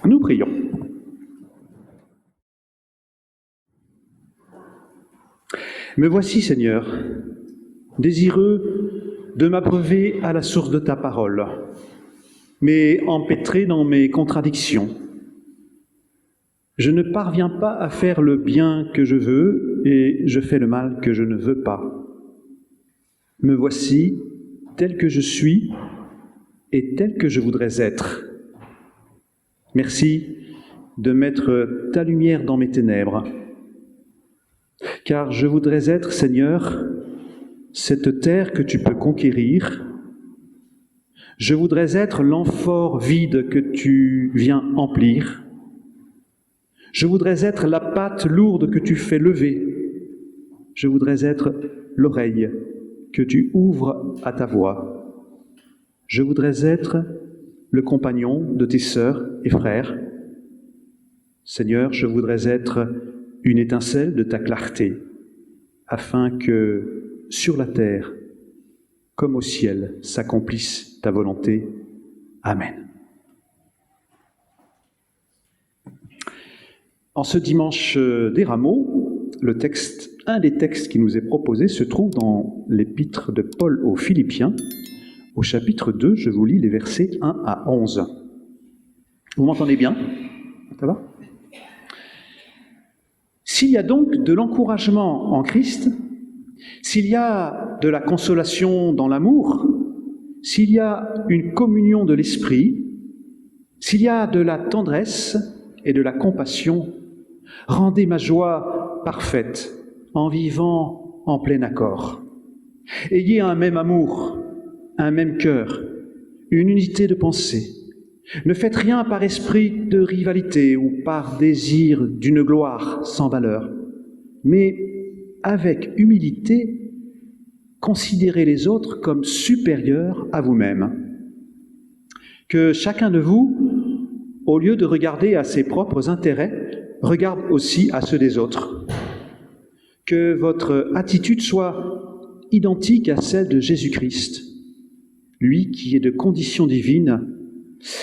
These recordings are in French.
Nous prions. Me voici, Seigneur, désireux de m'abreuver à la source de ta parole, mais empêtré dans mes contradictions. Je ne parviens pas à faire le bien que je veux et je fais le mal que je ne veux pas. Me voici tel que je suis et tel que je voudrais être. Merci de mettre ta lumière dans mes ténèbres, car je voudrais être, Seigneur, cette terre que tu peux conquérir. Je voudrais être l'amphore vide que tu viens emplir. Je voudrais être la pâte lourde que tu fais lever. Je voudrais être l'oreille que tu ouvres à ta voix. Je voudrais être le compagnon de tes sœurs et frères. Seigneur, je voudrais être une étincelle de ta clarté, afin que, sur la terre, comme au ciel, s'accomplisse ta volonté. Amen. En ce dimanche des Rameaux, un des textes qui nous est proposé se trouve dans l'épître de Paul aux Philippiens, au chapitre 2, je vous lis les versets 1 à 11. Vous m'entendez bien? Ça va? S'il y a donc de l'encouragement en Christ, s'il y a de la consolation dans l'amour, s'il y a une communion de l'esprit, s'il y a de la tendresse et de la compassion, rendez ma joie parfaite en vivant en plein accord. Ayez un même amour, un même cœur, une unité de pensée. Ne faites rien par esprit de rivalité ou par désir d'une gloire sans valeur, mais avec humilité, considérez les autres comme supérieurs à vous-même. Que chacun de vous, au lieu de regarder à ses propres intérêts, regarde aussi à ceux des autres. Que votre attitude soit identique à celle de Jésus-Christ, lui qui est de condition divine.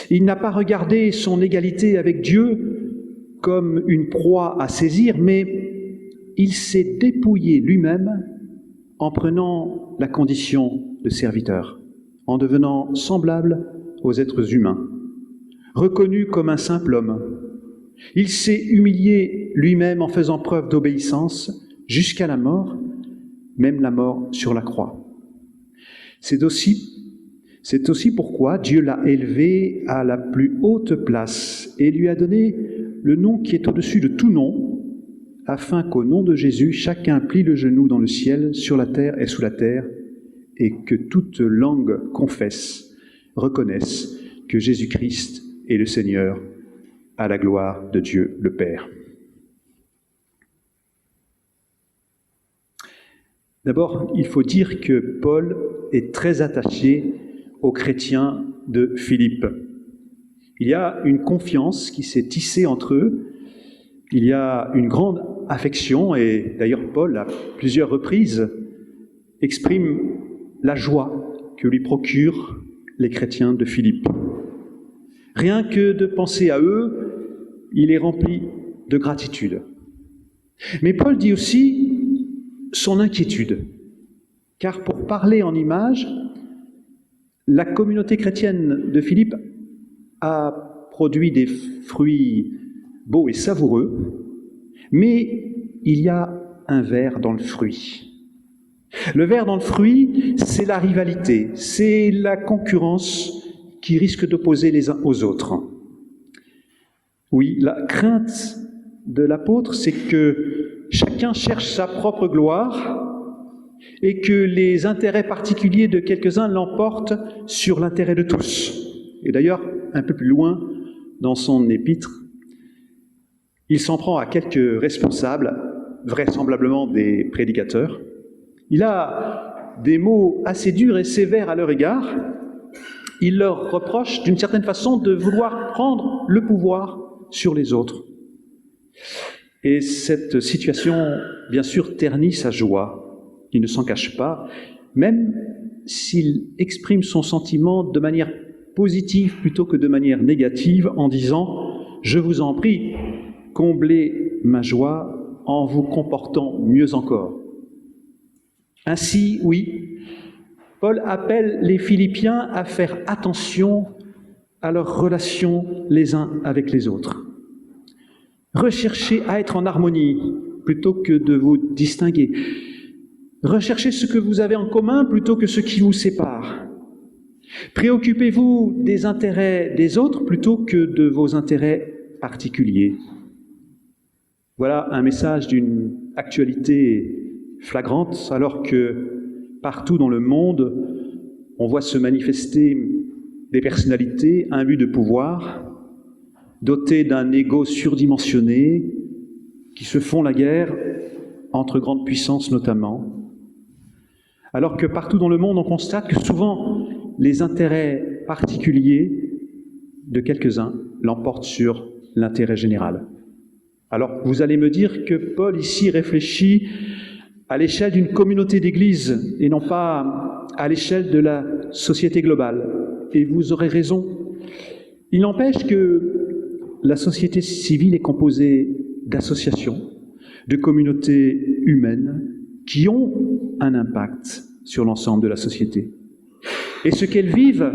Il n'a pas regardé son égalité avec Dieu comme une proie à saisir, mais il s'est dépouillé lui-même en prenant la condition de serviteur, en devenant semblable aux êtres humains. Reconnu comme un simple homme, il s'est humilié lui-même en faisant preuve d'obéissance jusqu'à la mort, même la mort sur la croix. C'est aussi pourquoi Dieu l'a élevé à la plus haute place et lui a donné le nom qui est au-dessus de tout nom, afin qu'au nom de Jésus, chacun plie le genou dans le ciel, sur la terre et sous la terre, et que toute langue confesse, reconnaisse que Jésus-Christ est le Seigneur, à la gloire de Dieu le Père. D'abord, il faut dire que Paul est très attaché aux chrétiens de Philippe. Il y a une confiance qui s'est tissée entre eux, il y a une grande affection, et d'ailleurs Paul, à plusieurs reprises, exprime la joie que lui procurent les chrétiens de Philippe. Rien que de penser à eux, il est rempli de gratitude. Mais Paul dit aussi son inquiétude, car pour parler en images, la communauté chrétienne de Philippe a produit des fruits beaux et savoureux, mais il y a un ver dans le fruit. Le ver dans le fruit, c'est la rivalité, c'est la concurrence qui risque d'opposer les uns aux autres. Oui, la crainte de l'apôtre, c'est que chacun cherche sa propre gloire et que les intérêts particuliers de quelques-uns l'emportent sur l'intérêt de tous. Et d'ailleurs, un peu plus loin, dans son épître, il s'en prend à quelques responsables, vraisemblablement des prédicateurs. Il a des mots assez durs et sévères à leur égard. Il leur reproche, d'une certaine façon, de vouloir prendre le pouvoir sur les autres. Et cette situation, bien sûr, ternit sa joie. Il ne s'en cache pas, même s'il exprime son sentiment de manière positive plutôt que de manière négative, en disant je vous en prie, comblez ma joie en vous comportant mieux encore. Ainsi, oui, Paul appelle les Philippiens à faire attention à leurs relations les uns avec les autres. Recherchez à être en harmonie plutôt que de vous distinguer. Recherchez ce que vous avez en commun plutôt que ce qui vous sépare. Préoccupez-vous des intérêts des autres plutôt que de vos intérêts particuliers. Voilà un message d'une actualité flagrante, alors que partout dans le monde, on voit se manifester des personnalités imbues de pouvoir, dotées d'un ego surdimensionné, qui se font la guerre entre grandes puissances notamment. Alors que partout dans le monde, on constate que souvent, les intérêts particuliers de quelques-uns l'emportent sur l'intérêt général. Alors, vous allez me dire que Paul ici réfléchit à l'échelle d'une communauté d'église et non pas à l'échelle de la société globale. Et vous aurez raison. Il n'empêche que la société civile est composée d'associations, de communautés humaines qui ont un impact sur l'ensemble de la société. Et ce qu'elles vivent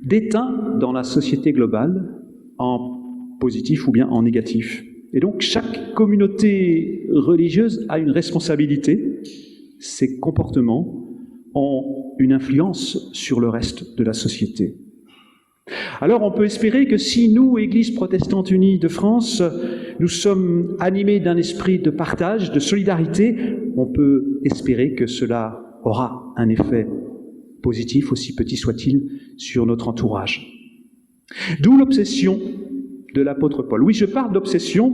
déteint dans la société globale en positif ou bien en négatif. Et donc chaque communauté religieuse a une responsabilité. Ses comportements ont une influence sur le reste de la société. Alors on peut espérer que si nous, Église protestante unie de France, nous sommes animés d'un esprit de partage, de solidarité, on peut espérer que cela aura un effet positif, aussi petit soit-il, sur notre entourage. D'où l'obsession de l'apôtre Paul. Oui, je parle d'obsession,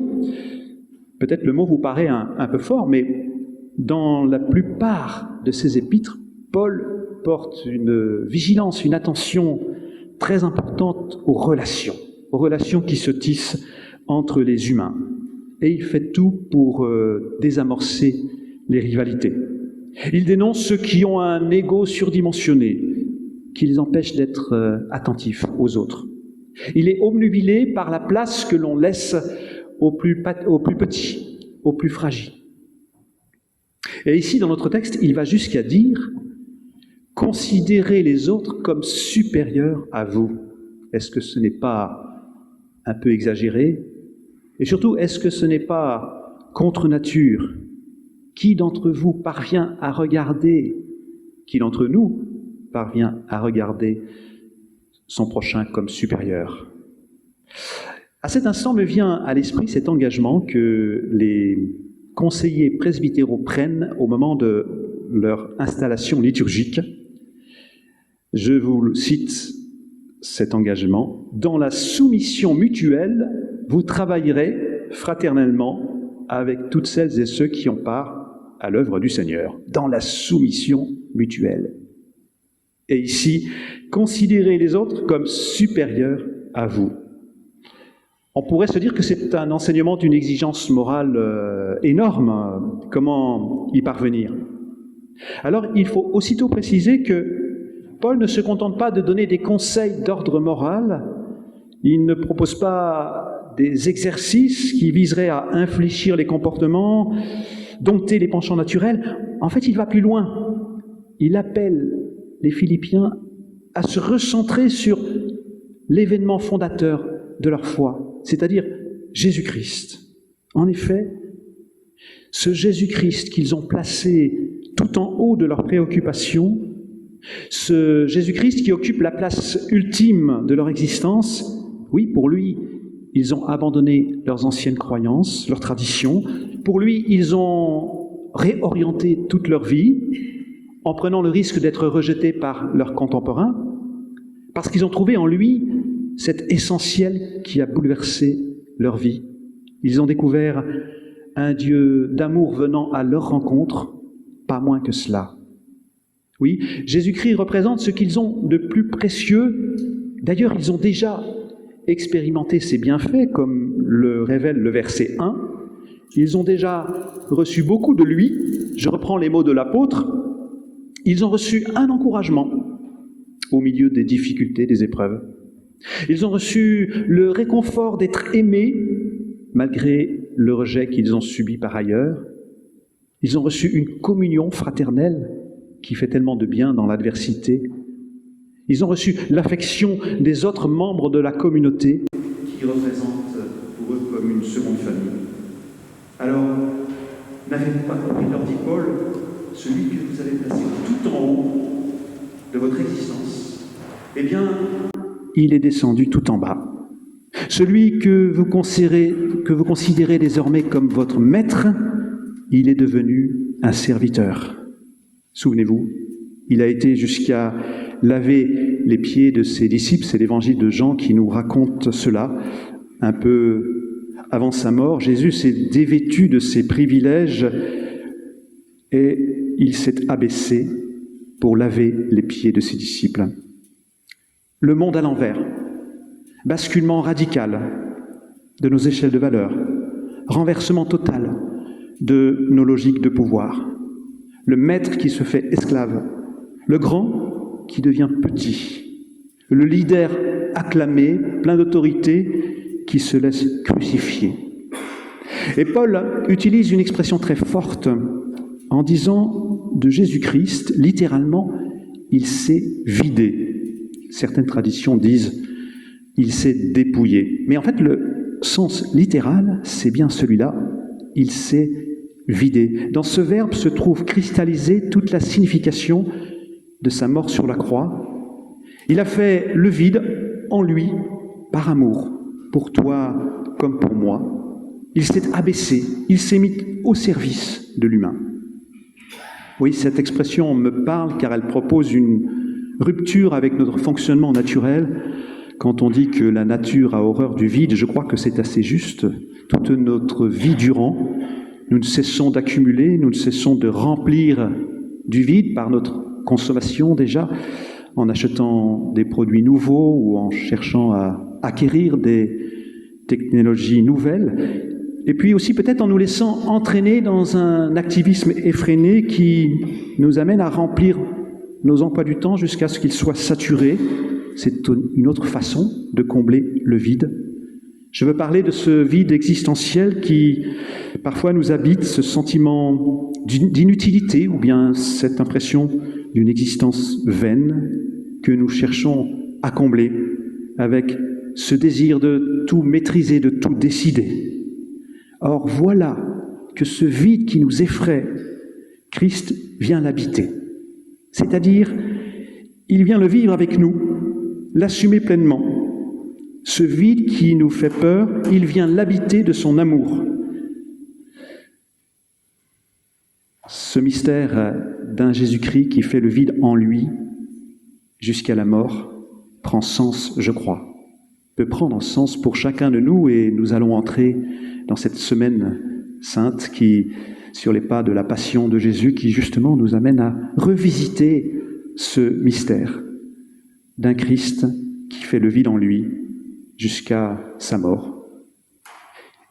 peut-être le mot vous paraît un peu fort, mais dans la plupart de ses épîtres, Paul porte une vigilance, une attention très importante aux relations qui se tissent entre les humains. Et il fait tout pour désamorcer les rivalités. Il dénonce ceux qui ont un ego surdimensionné, qui les empêche d'être attentifs aux autres. Il est obnubilé par la place que l'on laisse aux plus petits, aux plus fragiles. Et ici, dans notre texte, il va jusqu'à dire « Considérez les autres comme supérieurs à vous ». Est-ce que ce n'est pas un peu exagéré? Et surtout, est-ce que ce n'est pas contre nature? Qui d'entre vous parvient à regarder, qui d'entre nous parvient à regarder son prochain comme supérieur? À cet instant me vient à l'esprit cet engagement que les conseillers presbytéraux prennent au moment de leur installation liturgique. Je vous cite cet engagement. « Dans la soumission mutuelle, vous travaillerez fraternellement avec toutes celles et ceux qui ont part à l'œuvre du Seigneur. » Dans la soumission mutuelle. Et ici, considérez les autres comme supérieurs à vous. On pourrait se dire que c'est un enseignement d'une exigence morale énorme. Comment y parvenir? Alors, il faut aussitôt préciser que Paul ne se contente pas de donner des conseils d'ordre moral, il ne propose pas des exercices qui viseraient à infléchir les comportements, dompter les penchants naturels. En fait, il va plus loin. Il appelle les Philippiens à se recentrer sur l'événement fondateur de leur foi, c'est-à-dire Jésus-Christ. En effet, ce Jésus-Christ qu'ils ont placé tout en haut de leurs préoccupations, ce Jésus-Christ qui occupe la place ultime de leur existence, oui, pour lui, ils ont abandonné leurs anciennes croyances, leurs traditions. Pour lui, ils ont réorienté toute leur vie en prenant le risque d'être rejetés par leurs contemporains, parce qu'ils ont trouvé en lui cet essentiel qui a bouleversé leur vie. Ils ont découvert un Dieu d'amour venant à leur rencontre, pas moins que cela. Oui, Jésus-Christ représente ce qu'ils ont de plus précieux. D'ailleurs, ils ont déjà expérimenté ses bienfaits, comme le révèle le verset 1. Ils ont déjà reçu beaucoup de lui. Je reprends les mots de l'apôtre. Ils ont reçu un encouragement au milieu des difficultés, des épreuves. Ils ont reçu le réconfort d'être aimés, malgré le rejet qu'ils ont subi par ailleurs. Ils ont reçu une communion fraternelle qui fait tellement de bien dans l'adversité. Ils ont reçu l'affection des autres membres de la communauté qui représentent pour eux comme une seconde famille. Alors, n'avez-vous pas compris, leur dit Paul, celui que vous avez placé tout en haut de votre existence, eh bien, il est descendu tout en bas. Celui que vous considérez désormais comme votre maître, il est devenu un serviteur. Souvenez-vous, il a été jusqu'à laver les pieds de ses disciples. C'est l'évangile de Jean qui nous raconte cela. Un peu avant sa mort, Jésus s'est dévêtu de ses privilèges et il s'est abaissé pour laver les pieds de ses disciples. Le monde à l'envers, basculement radical de nos échelles de valeur, renversement total de nos logiques de pouvoir, le maître qui se fait esclave, le grand qui devient petit, le leader acclamé, plein d'autorité, qui se laisse crucifier. Et Paul utilise une expression très forte en disant de Jésus-Christ, littéralement, il s'est vidé. Certaines traditions disent il s'est dépouillé. Mais en fait, le sens littéral, c'est bien celui-là, il s'est vidé. Dans ce verbe se trouve cristallisée toute la signification de sa mort sur la croix. Il a fait le vide en lui par amour, pour toi comme pour moi. Il s'est abaissé, il s'est mis au service de l'humain. Oui, cette expression me parle car elle propose une rupture avec notre fonctionnement naturel. Quand on dit que la nature a horreur du vide, je crois que c'est assez juste. Toute notre vie durant, nous ne cessons d'accumuler, nous ne cessons de remplir du vide par notre consommation déjà, en achetant des produits nouveaux ou en cherchant à acquérir des technologies nouvelles. Et puis aussi peut-être en nous laissant entraîner dans un activisme effréné qui nous amène à remplir nos emplois du temps jusqu'à ce qu'ils soient saturés. C'est une autre façon de combler le vide. Je veux parler de ce vide existentiel qui parfois nous habite, ce sentiment d'inutilité ou bien cette impression d'une existence vaine que nous cherchons à combler avec ce désir de tout maîtriser, de tout décider. Or voilà que ce vide qui nous effraie, Christ vient l'habiter. C'est-à-dire, il vient le vivre avec nous, l'assumer pleinement. Ce vide qui nous fait peur, il vient l'habiter de son amour. Ce mystère d'un Jésus-Christ qui fait le vide en lui jusqu'à la mort prend sens, je crois, peut prendre sens pour chacun de nous et nous allons entrer dans cette semaine sainte qui, sur les pas de la passion de Jésus, qui justement nous amène à revisiter ce mystère d'un Christ qui fait le vide en lui jusqu'à sa mort.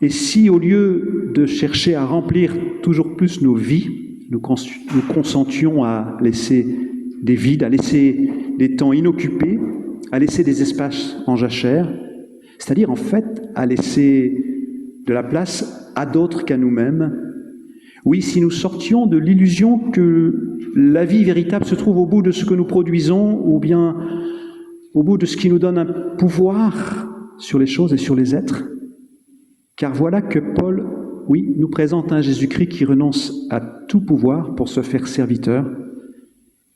Et si au lieu de chercher à remplir toujours plus nos vies, nous consentions à laisser des vides, à laisser des temps inoccupés, à laisser des espaces en jachère, c'est-à-dire en fait à laisser de la place à d'autres qu'à nous-mêmes. Oui, si nous sortions de l'illusion que la vie véritable se trouve au bout de ce que nous produisons ou bien au bout de ce qui nous donne un pouvoir sur les choses et sur les êtres. Car voilà que Paul, oui, nous présente un Jésus-Christ qui renonce à tout pouvoir pour se faire serviteur.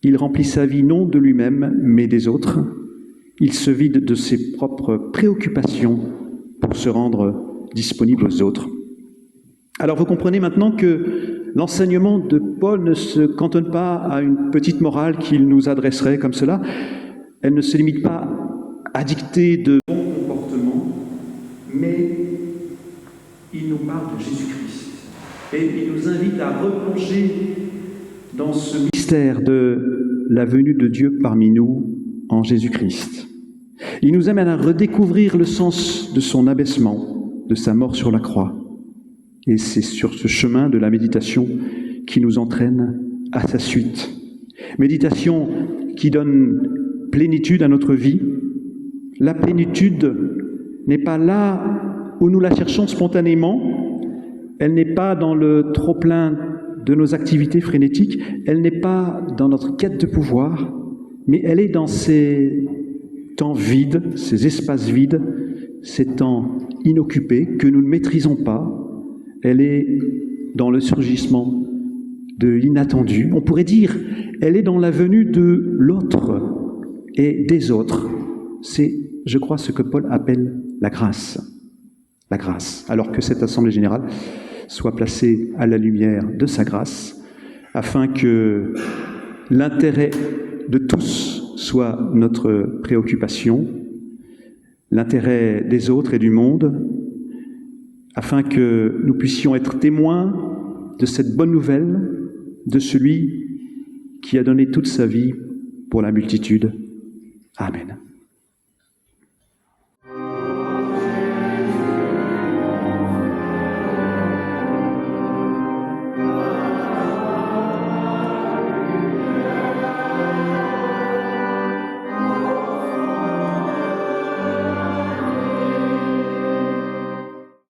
Il remplit sa vie non de lui-même, mais des autres. Il se vide de ses propres préoccupations pour se rendre disponible aux autres. Alors vous comprenez maintenant que l'enseignement de Paul ne se cantonne pas à une petite morale qu'il nous adresserait comme cela. Elle ne se limite pas à dicter de bons comportements, mais il nous parle de Jésus-Christ. Et il nous invite à replonger dans ce mystère de la venue de Dieu parmi nous en Jésus-Christ. Il nous amène à redécouvrir le sens de son abaissement, de sa mort sur la croix. Et c'est sur ce chemin de la méditation qui nous entraîne à sa suite. Méditation qui donne plénitude à notre vie, la plénitude n'est pas là où nous la cherchons spontanément, elle n'est pas dans le trop-plein de nos activités frénétiques, elle n'est pas dans notre quête de pouvoir, mais elle est dans ces temps vides, ces espaces vides, ces temps inoccupés que nous ne maîtrisons pas. Elle est dans le surgissement de l'inattendu. On pourrait dire, elle est dans la venue de l'autre et des autres. C'est, je crois, ce que Paul appelle la grâce. La grâce. Alors que cette Assemblée générale soit placée à la lumière de sa grâce, afin que l'intérêt de tous soit notre préoccupation, l'intérêt des autres et du monde, afin que nous puissions être témoins de cette bonne nouvelle, de celui qui a donné toute sa vie pour la multitude. Amen.